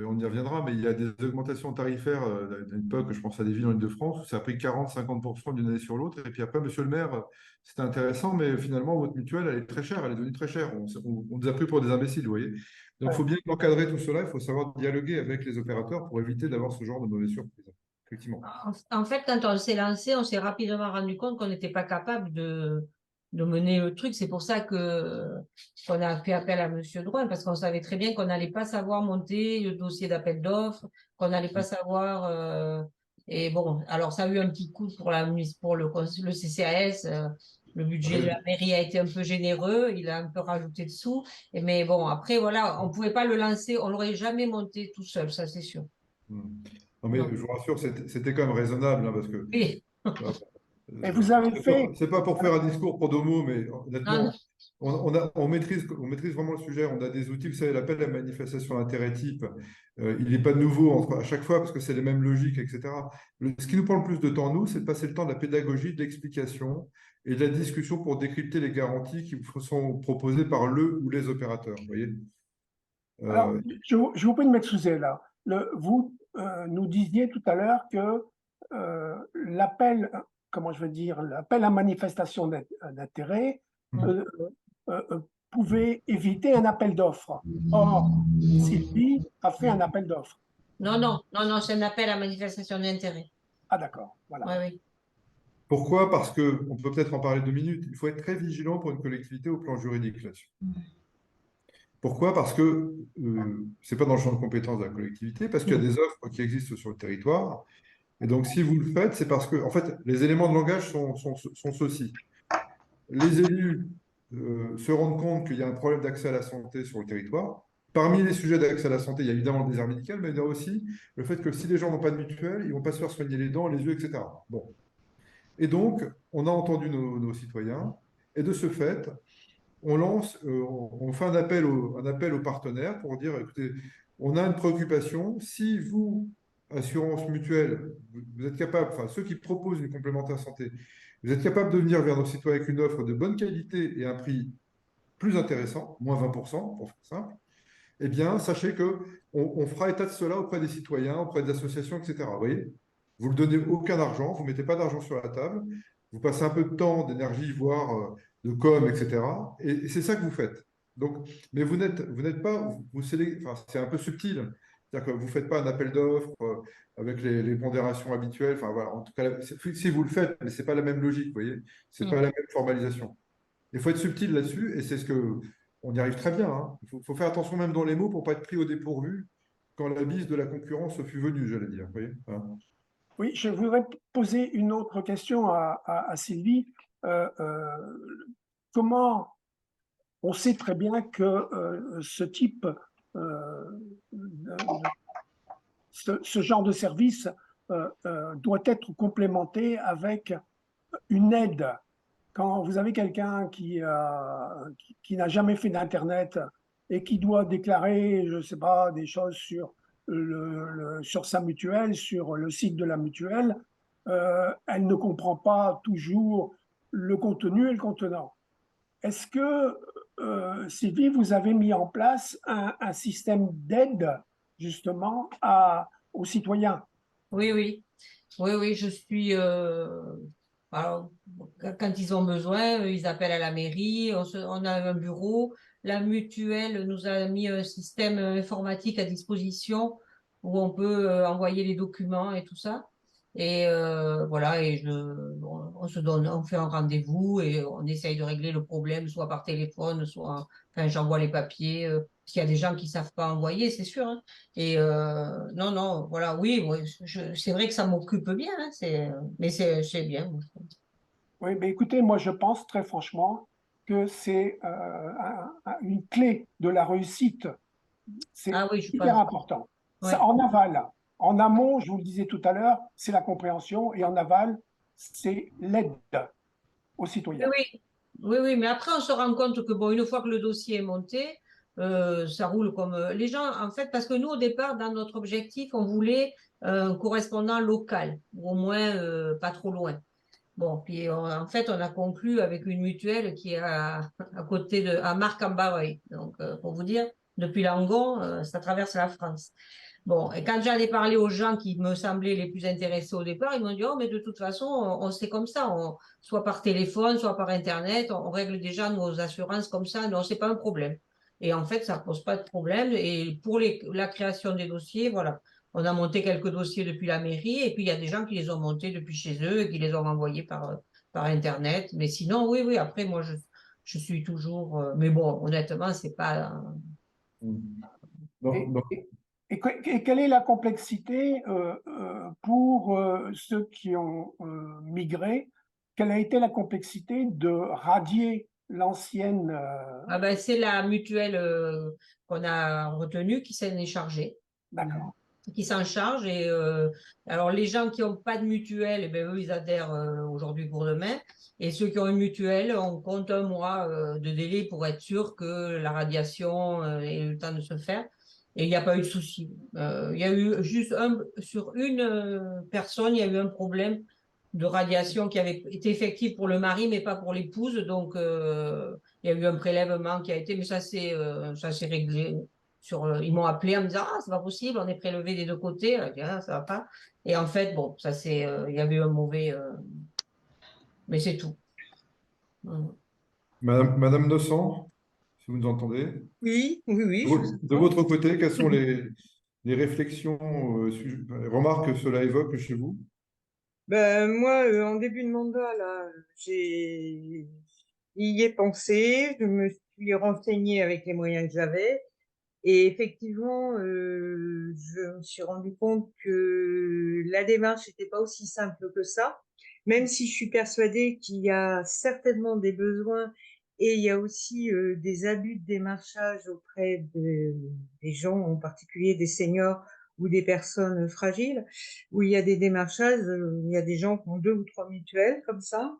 A: on y reviendra, mais il y a des augmentations tarifaires à une époque, je pense à des villes en Île-de-France, où ça a pris 40-50% d'une année sur l'autre. Et puis après, monsieur le maire, c'était intéressant, mais finalement, votre mutuelle, elle est très chère, elle est devenue très chère. On nous a pris pour des imbéciles, vous voyez. Donc il faut bien encadrer tout cela, il faut savoir dialoguer avec les opérateurs pour éviter d'avoir ce genre de mauvaises surprises. Effectivement.
B: En fait, quand on s'est lancé, on s'est rapidement rendu compte qu'on n'était pas capable de mener le truc. C'est pour ça qu'on a fait appel à Monsieur Drouin, parce qu'on savait très bien qu'on n'allait pas savoir monter le dossier d'appel d'offres, qu'on n'allait pas savoir. Et bon, alors ça a eu un petit coup pour le CCAS. Le budget de la mairie a été un peu généreux, il a un peu rajouté de sous. Mais bon, après, voilà, on ne pouvait pas le lancer, on ne l'aurait jamais monté tout seul, ça c'est sûr.
A: Non, mais je vous rassure, c'était quand même raisonnable, hein, parce que
B: Oui.
D: Et vous avez fait.
A: c'est pas pour faire un discours pro domo, mais
B: Non,
A: honnêtement,
B: non.
A: on maîtrise vraiment le sujet. On a des outils, vous savez, l'appel à manifestation d'intérêt type, il n'est pas nouveau à chaque fois parce que c'est les mêmes logiques, etc. Ce qui nous prend le plus de temps, nous, c'est de passer le temps de la pédagogie, de l'explication et de la discussion pour décrypter les garanties qui vous sont proposées par le ou les opérateurs. Vous voyez.
D: Alors, je vous prie de m'excuser là. Vous nous disiez tout à l'heure que l'appel, comment je veux dire, l'appel à manifestation d'intérêt pouvait éviter un appel d'offres. Or, Sylvie a fait un appel d'offres.
B: Non, c'est un appel à manifestation d'intérêt.
D: Ah d'accord, voilà.
B: Oui, oui.
A: Pourquoi? Parce que, on peut peut-être en parler 2 minutes, il faut être très vigilant pour une collectivité au plan juridique là-dessus. Pourquoi? Parce que ce n'est pas dans le champ de compétences de la collectivité, parce qu'il y a des offres qui existent sur le territoire. Et donc, si vous le faites, c'est parce que, en fait, les éléments de langage sont ceux-ci. Les élus se rendent compte qu'il y a un problème d'accès à la santé sur le territoire. Parmi les sujets d'accès à la santé, il y a évidemment le désert médical, mais il y a aussi le fait que si les gens n'ont pas de mutuelle, ils ne vont pas se faire soigner les dents, les yeux, etc. Bon. Et donc, on a entendu nos citoyens, et de ce fait, on fait un appel aux partenaires pour dire, écoutez, on a une préoccupation. Si vous, assurance mutuelle, vous êtes capable, enfin ceux qui proposent une complémentaire santé, vous êtes capable de venir vers nos citoyens avec une offre de bonne qualité et un prix plus intéressant, moins 20%, pour faire simple, eh bien, sachez que on fera état de cela auprès des citoyens, auprès des associations, etc. Vous voyez? Vous ne donnez aucun argent, vous ne mettez pas d'argent sur la table, vous passez un peu de temps, d'énergie, voire de com, etc. Et c'est ça que vous faites. Donc, mais vous n'êtes pas, enfin, c'est un peu subtil. C'est-à-dire que vous ne faites pas un appel d'offres avec les pondérations habituelles. Enfin, voilà. En tout cas, si vous le faites, mais ce n'est pas la même logique, vous voyez? Ce n'est pas la même formalisation. Il faut être subtil là-dessus, et c'est ce que on y arrive très bien. Hein. Faut faire attention même dans les mots pour ne pas être pris au dépourvu quand la bise de la concurrence fut venue, j'allais dire. Vous voyez, hein.
D: Oui, je voudrais poser une autre question à Sylvie. Comment on sait très bien que ce type ce genre de service doit être complémenté avec une aide. Quand vous avez quelqu'un qui n'a jamais fait d'Internet et qui doit déclarer, je ne sais pas, des choses sur, sur sa mutuelle, sur le site de la mutuelle, elle ne comprend pas toujours le contenu et le contenant. Est-ce que, Sylvie, vous avez mis en place un système d'aide justement aux citoyens?
B: Oui, oui. Oui, oui, je suis. Alors, quand ils ont besoin, ils appellent à la mairie. On a un bureau. La mutuelle nous a mis un système informatique à disposition où on peut envoyer les documents et tout ça. Et voilà, on se donne, on fait un rendez-vous et on essaye de régler le problème, soit par téléphone, soit, enfin, j'envoie les papiers. Parce qu'il y a des gens qui savent pas envoyer, c'est sûr, hein. Et non, non, voilà, oui, oui, c'est vrai que ça m'occupe bien, hein, mais c'est bien. Moi, je trouve.
D: Oui, mais écoutez, moi je pense très franchement que c'est une clé de la réussite. C'est
B: Ah oui, je
D: hyper
B: pense.
D: important. Ça,
B: Ouais.
D: en aval, en amont, je vous le disais tout à l'heure, c'est la compréhension et en aval, c'est l'aide aux
B: Oui,
D: citoyens.
B: oui, oui, oui, mais après, on se rend compte que, bon, une fois que le dossier est monté, ça roule comme les gens, en fait, parce que nous, au départ, dans notre objectif, on voulait un correspondant local, ou au moins pas trop loin. Bon, puis en fait, on a conclu avec une mutuelle qui est à côté à Marc-en-Barœul. Donc, pour vous dire, depuis Langon, ça traverse la France. Bon, et quand j'en ai parlé aux gens qui me semblaient les plus intéressés au départ, ils m'ont dit, oh, mais de toute façon, on sait comme ça, soit par téléphone, soit par Internet, on règle déjà nos assurances comme ça, non, c'est pas un problème. Et en fait, ça pose pas de problème. Et pour la création des dossiers, voilà, on a monté quelques dossiers depuis la mairie, et puis il y a des gens qui les ont montés depuis chez eux et qui les ont envoyés par Internet. Mais sinon, oui, oui, après, moi, je suis toujours, mais bon, honnêtement, c'est pas,
A: Donc,
D: Et, et- et quelle est la complexité pour ceux qui ont migré? Quelle a été la complexité de radier l'ancienne
B: ah ben, c'est la mutuelle qu'on a retenue qui s'en est chargée,
D: d'accord.
B: qui s'en charge. Et alors, les gens qui n'ont pas de mutuelle, eh ben, eux, ils adhèrent aujourd'hui pour demain. Et ceux qui ont une mutuelle, on compte un mois de délai pour être sûr que la radiation ait eu le temps de se faire. Et il n'y a pas eu de souci. Il y a eu juste sur une personne, il y a eu un problème de radiation qui avait été effectif pour le mari, mais pas pour l'épouse. Donc, il y a eu un prélèvement qui a été, mais ça s'est réglé. Ils m'ont appelé en me disant, ah, c'est pas possible, on est prélevé des deux côtés. Je dis, ah, ça va pas. Et en fait, bon, il y avait eu un mauvais, mais c'est tout. Mhm.
A: Madame Dossan, si vous nous entendez,
E: Oui, oui, oui, je vous
A: de
E: entends.
A: votre côté, quelles sont les réflexions, remarques que cela évoque chez vous?
E: Ben, moi, en début de mandat, là, j'ai y ai pensé, je me suis renseignée avec les moyens que j'avais, et effectivement, je me suis rendu compte que la démarche n'était pas aussi simple que ça, même si je suis persuadée qu'il y a certainement des besoins et il y a aussi des abus de démarchage auprès des gens, en particulier des seniors ou des personnes fragiles, où il y a des démarchages, il y a des gens qui ont 2 ou 3 mutuelles comme ça.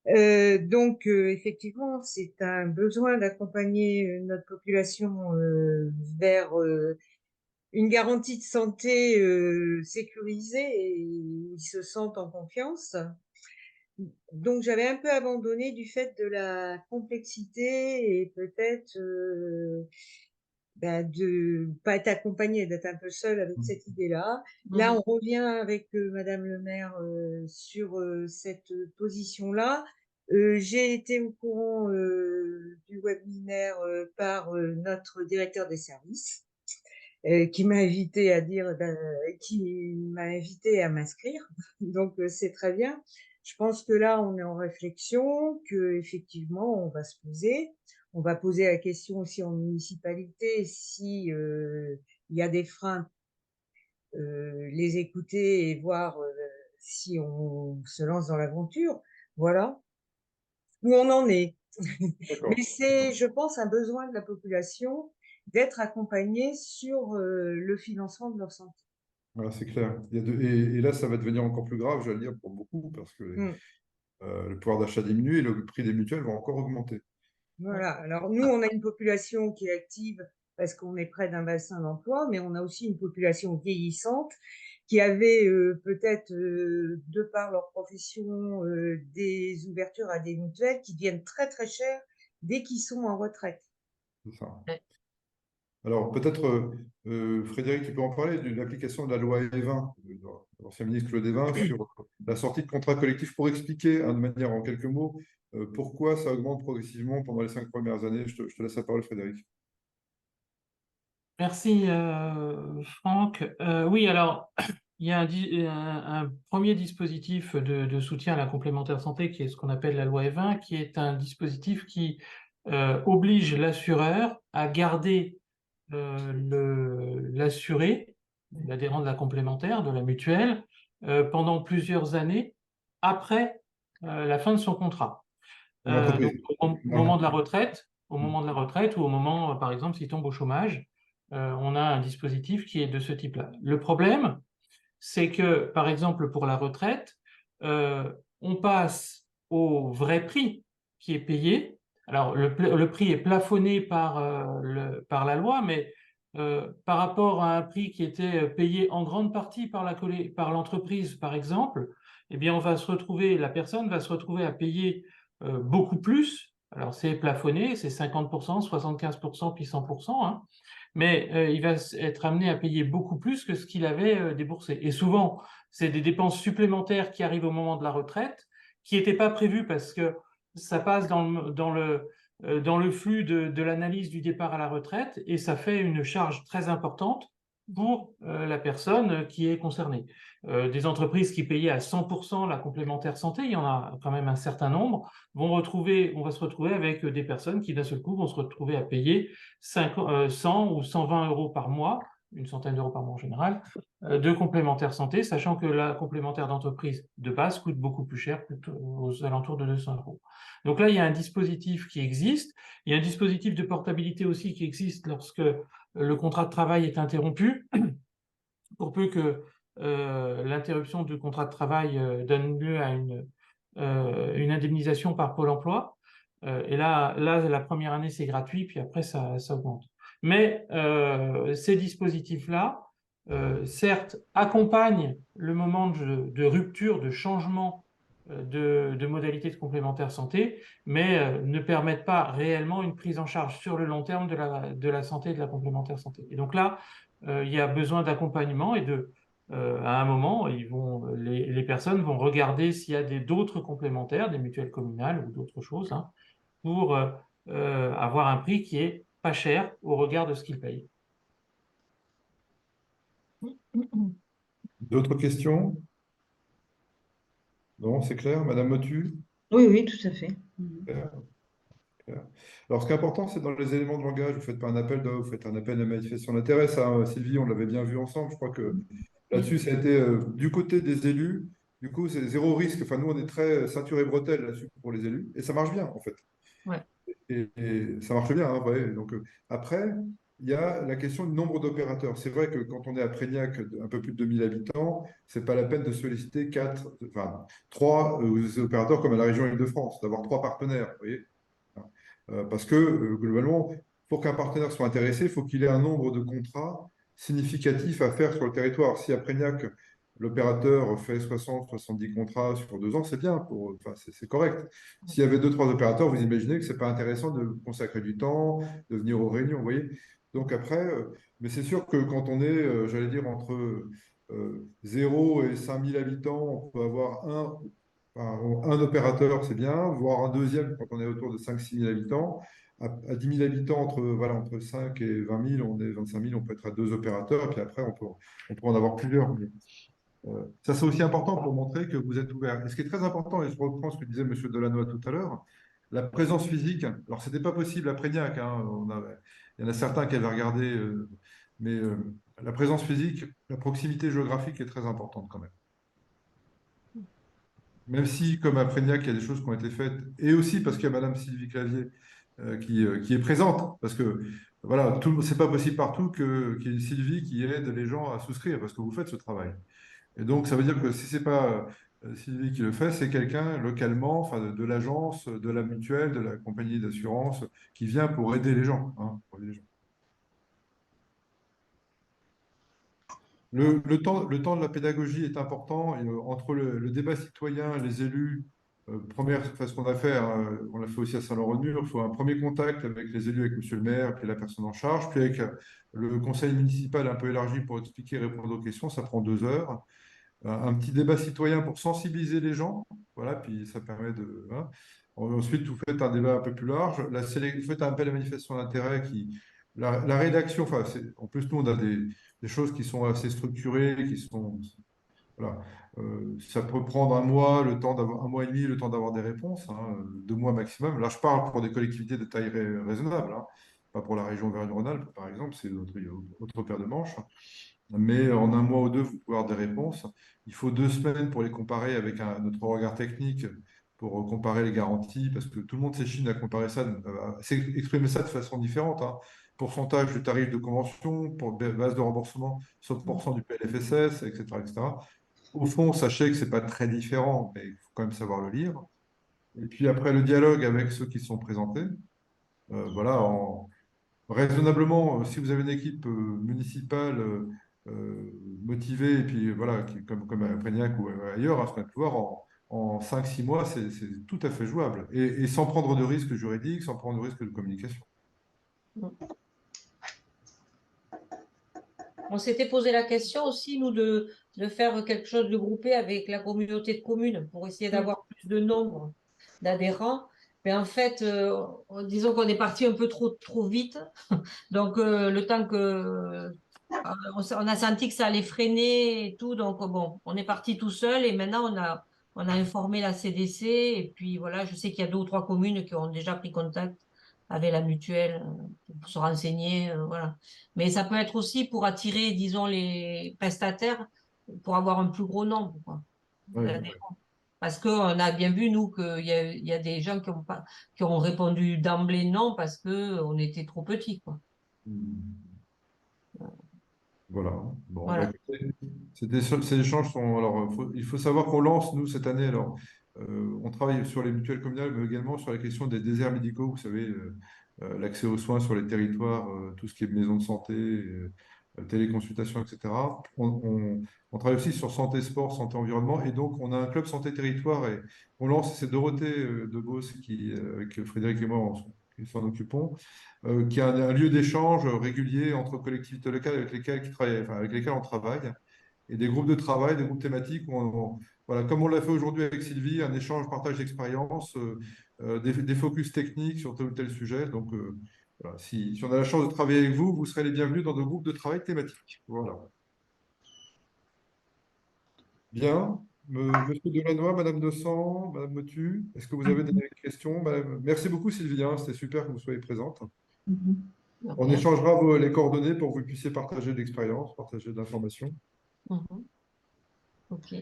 E: Donc, effectivement, c'est un besoin d'accompagner notre population vers une garantie de santé sécurisée et où ils se sentent en confiance. Donc, j'avais un peu abandonné du fait de la complexité et peut-être de pas être accompagné, d'être un peu seul avec cette idée-là. Là,
B: Mhm.
E: on revient avec Madame le maire sur cette position-là. J'ai été au courant du webinaire par notre directeur des services qui m'a invité à dire, qui m'a invité à m'inscrire. Donc c'est très bien. Je pense que là on est en réflexion, que effectivement on va se poser, on va poser la question aussi en municipalité si il y a des freins, les écouter et voir si on se lance dans l'aventure. Voilà où on en est. Mais
A: D'accord.
E: c'est, je pense, un besoin de la population d'être accompagnée sur le financement de leur santé.
A: Voilà, c'est clair. Et là, ça va devenir encore plus grave, j'allais dire, pour beaucoup, parce que
E: Mm.
A: le pouvoir d'achat diminue et le prix des mutuelles va encore augmenter.
E: Voilà. Alors, nous, on a une population qui est active parce qu'on est près d'un bassin d'emploi, mais on a aussi une population vieillissante qui avait peut-être, de par leur profession, des ouvertures à des mutuelles qui deviennent très, très chères dès qu'ils sont en retraite.
A: C'est ça.
B: Ouais.
A: Alors, peut-être, Frédéric, tu peux en parler de l'application de la loi Evin, de l'ancien ministre Claude Evin, sur la sortie de contrats collectifs pour expliquer, hein, de manière en quelques mots, pourquoi ça augmente progressivement pendant les 5 premières années. Je te laisse la parole, Frédéric.
F: Merci Franck. Oui, alors il y a un premier dispositif de soutien à la complémentaire santé qui est ce qu'on appelle la loi Evin, qui est un dispositif qui oblige l'assureur à garder l'assuré, l'adhérent de la complémentaire, de la mutuelle, pendant plusieurs années après la fin de son contrat.
A: Pour
F: Donc,
A: l'entreprise.
F: au moment de la retraite, au moment de la retraite ou au moment, par exemple, s'il tombe au chômage, on a un dispositif qui est de ce type-là. Le problème, c'est que, par exemple, pour la retraite, on passe au vrai prix qui est payé. Alors, le prix est plafonné par la loi, mais par rapport à un prix qui était payé en grande partie par l'entreprise, par exemple, eh bien, la personne va se retrouver à payer beaucoup plus. Alors, c'est plafonné, c'est 50%, 75%, puis 100%, hein, mais il va être amené à payer beaucoup plus que ce qu'il avait déboursé. Et souvent, c'est des dépenses supplémentaires qui arrivent au moment de la retraite, qui n'étaient pas prévues parce que ça passe dans le flux de l'analyse du départ à la retraite et ça fait une charge très importante pour la personne qui est concernée. Des entreprises qui payaient à 100% la complémentaire santé, il y en a quand même un certain nombre, on va se retrouver avec des personnes qui d'un seul coup vont se retrouver à payer 100 ou 120 euros par mois, une centaine d'euros par mois en général, de complémentaire santé, sachant que la complémentaire d'entreprise de base coûte beaucoup plus cher, plutôt aux alentours de 200 euros. Donc là, il y a un dispositif qui existe. Il y a un dispositif de portabilité aussi qui existe lorsque le contrat de travail est interrompu, pour peu que l'interruption du contrat de travail donne lieu à une indemnisation par Pôle emploi. Et là, la première année, c'est gratuit, puis après, ça augmente. Mais ces dispositifs-là, certes, accompagnent le moment de rupture, de changement de modalités de complémentaire santé, mais ne permettent pas réellement une prise en charge sur le long terme de la santé et de la complémentaire santé. Et donc là, il y a besoin d'accompagnement et à un moment, les personnes vont regarder s'il y a d'autres complémentaires, des mutuelles communales ou d'autres choses, hein, pour avoir un prix qui est pas cher au regard de ce qu'ils payent.
A: D'autres questions? Non, c'est clair. Madame Motu?
C: Oui, oui, tout à fait. Mhm.
A: Clair, clair. Alors, ce qui est important, c'est dans les éléments de langage. Vous ne faites pas un appel d'offres, vous faites un appel à manifestation d'intérêt. Ça, Sylvie, on l'avait bien vu ensemble. Je crois que là-dessus, ça a été du côté des élus. Du coup, c'est zéro risque. Enfin, nous, on est très ceinture et bretelle là-dessus pour les élus. Et ça marche bien, en fait.
B: Ouais.
A: Et ça marche bien, hein, ouais. Donc, après, il y a la question du nombre d'opérateurs. C'est vrai que quand on est à Prégnac, un peu plus de 2000 habitants, c'est pas la peine de solliciter trois opérateurs comme à la région Île-de-France, d'avoir trois partenaires. Vous voyez. Parce que globalement, pour qu'un partenaire soit intéressé, il faut qu'il ait un nombre de contrats significatif à faire sur le territoire. Si à Prégnac, l'opérateur fait 60-70 contrats sur 2 ans, c'est bien, enfin, c'est correct. S'il y avait deux, trois opérateurs, vous imaginez que ce n'est pas intéressant de consacrer du temps, de venir aux réunions, vous voyez. Donc après, mais c'est sûr que quand on est, j'allais dire, entre 0 et 5000 habitants, on peut avoir un opérateur, c'est bien, voire un deuxième quand on est autour de 5-6 000 habitants. À 10 000 habitants, entre 5 et 20 000, on est 25 000, on peut être à deux opérateurs, et puis après, on peut en avoir plusieurs. Ça, c'est aussi important pour montrer que vous êtes ouvert. Et ce qui est très important, et je reprends ce que disait M. Delannoy tout à l'heure, la présence physique. Alors, ce n'était pas possible à Prégnac, hein, il y en a certains qui avaient regardé, mais la présence physique, la proximité géographique est très importante quand même. Même si, comme à Prégnac, il y a des choses qui ont été faites, et aussi parce qu'il y a Madame Sylvie Clavier, qui est présente. Parce que voilà, c'est pas possible partout qu'il y ait une Sylvie qui aide les gens à souscrire, parce que vous faites ce travail. Et donc, ça veut dire que si c'est pas Sylvie qui le fait, c'est quelqu'un localement, enfin, de l'agence, de la mutuelle, de la compagnie d'assurance, qui vient pour aider les gens, hein, pour aider les gens. Le temps de la pédagogie est important. Et, entre le débat citoyen, les élus, ce qu'on a fait, hein, on l'a fait aussi à Saint-Laurent-de-Mur, il faut un premier contact avec les élus, avec monsieur le maire, puis la personne en charge, puis avec le conseil municipal un peu élargi pour expliquer et répondre aux questions, ça prend 2 heures. Un petit débat citoyen pour sensibiliser les gens, voilà, puis ça permet de. Hein. Ensuite, vous faites un débat un peu plus large. Vous faites un appel à manifestation d'intérêt qui. La rédaction, enfin, en plus, nous, on a des choses qui sont assez structurées, qui sont. Voilà. Ça peut prendre un mois, un mois et demi, le temps d'avoir des réponses, hein, 2 mois maximum. Là, je parle pour des collectivités de taille raisonnable, hein, pas pour la région Auvergne-Rhône-Alpes, par exemple, c'est autre paire de manches. Mais en un mois ou deux, vous pouvez avoir des réponses. Il faut 2 semaines pour les comparer avec notre regard technique, pour comparer les garanties, parce que tout le monde s'échine à comparer ça, à exprimer ça de façon différente, hein. Pourcentage du tarif de convention, pour base de remboursement, 100% du PLFSS, etc., etc. Au fond, sachez que c'est pas très différent, mais il faut quand même savoir le lire. Et puis après, le dialogue avec ceux qui sont présentés. Voilà, raisonnablement, si vous avez une équipe municipale motivée, et puis voilà, comme à Prégnac ou ailleurs, à ce qu'on a pu voir, en 5-6 mois, c'est tout à fait jouable. Et sans prendre de risques juridiques, sans prendre de risques de communication.
B: On s'était posé la question aussi, nous, de faire quelque chose de groupé avec la communauté de communes pour essayer d'avoir plus de nombre d'adhérents. Mais en fait, disons qu'on est parti un peu trop vite. Donc, le temps que on a senti que ça allait freiner et tout. Donc, bon, on est parti tout seul et maintenant, on a informé la CDC. Et puis, voilà, je sais qu'il y a 2 ou 3 communes qui ont déjà pris contact avec la mutuelle pour se renseigner. Voilà. Mais ça peut être aussi pour attirer, disons, les prestataires pour avoir un plus gros nombre, quoi,
A: Ouais, ouais.
B: d'adhérents. Parce qu'on a bien vu, nous, qu'il y a des gens qui ont répondu d'emblée non parce qu'on était trop petits, quoi.
A: Voilà. Bon, bah,
B: Voilà.
A: écoutez, ces échanges sont. Alors, il faut savoir qu'on lance, nous, cette année. Alors, on travaille sur les mutuelles communales, mais également sur la question des déserts médicaux. Vous savez, l'accès aux soins sur les territoires, tout ce qui est maison de santé, téléconsultation, etc. On travaille aussi sur santé sport, santé environnement. Et donc, on a un club santé territoire et on lance, c'est Dorothée de Beauce qui, avec Frédéric et moi, qui s'en occupons, qui est un lieu d'échange régulier entre collectivités locales avec lesquelles on travaille, et des groupes de travail, des groupes thématiques où voilà, comme on l'a fait aujourd'hui avec Sylvie, un échange, partage d'expériences, des focus techniques sur tel ou tel sujet. Donc, voilà, si on a la chance de travailler avec vous, vous serez les bienvenus dans nos groupes de travail thématiques. Voilà. Bien. Monsieur Delannoy, Madame Dossan, Madame Motu, est-ce que vous avez des questions? Merci beaucoup, Sylvie, hein, c'était super que vous soyez présente. On
B: Ok.
A: échangera les coordonnées pour que vous puissiez partager de l'expérience, partager de l'information.
B: Mhm. Ok.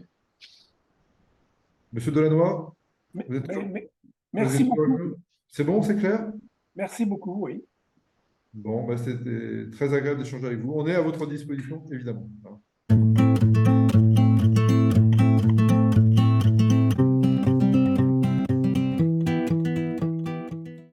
A: Monsieur Delannoy,
D: Mais-
A: vous êtes
D: mais-
A: toujours,
D: mais-
A: vous
D: merci
A: êtes toujours avec
D: beaucoup.
A: nous. C'est bon, c'est clair?
D: Merci beaucoup, oui.
A: Bon, bah, c'était très agréable d'échanger avec vous. On est à votre disposition, évidemment.